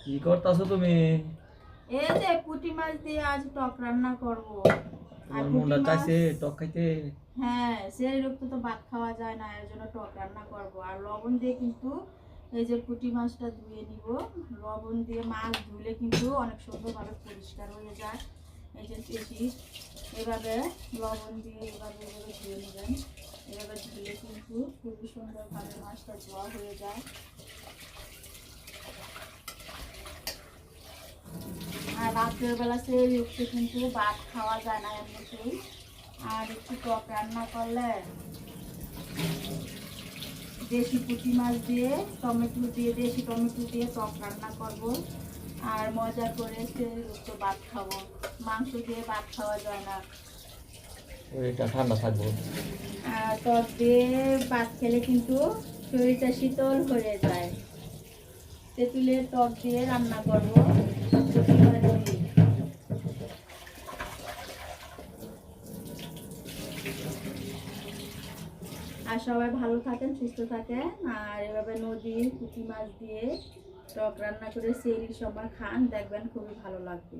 কি করতেছো তুমি? এই যে পুঁটি মাছ দিয়ে আজ টক রান্না করব। আর তোমার পুঁটি মনটা মাছ, চাইছে টক খাইতে? হ্যাঁ সেই রক্ত তো ভাত খাওয়া যায় না, এর জন্য টক রান্না করব। আর লবণ দিয়ে কিন্তু এই যে পুঁটি মাছটা ধুয়ে নিব। লবণ দিয়ে মাছ ধুলে কিন্তু অনেক সুন্দরভাবে পরিষ্কার হয়ে যায়। এই যে বেশি এভাবে লবণ দিয়ে এভাবে ধুয়ে নেবেন। এভাবে ধুলে কিন্তু খুবই সুন্দরভাবে মাছটা ধোয়া হয়ে যায়। আর রাত্রের বেলা সেই উঠতে কিন্তু ভাত খাওয়া যায় না এমনিতেই। আর একটু টক রান্না করলে দেশি পুঁটি মাছ দিয়ে টমেটো দিয়ে, দেশি টমেটো দিয়ে টক রান্না করব। আর মজা করে সেই উঠতে ভাত খাবো। মাংস দিয়ে ভাত খাওয়া যায় না। এটা ঠান্ডা থাকবো। আর টক দিয়ে ভাত খেলে কিন্তু শরীরটা শীতল হয়ে যায়। তেঁতুলের টক দিয়ে রান্না করবো পুঁটি মাছ দিয়ে। আর সবাই ভালো থাকেন, সুস্থ থাকেন। আর এভাবে নদীর পুঁটি মাছ দিয়ে টক রান্না করে সেরির সময় খান, দেখবেন খুবই ভালো লাগবে।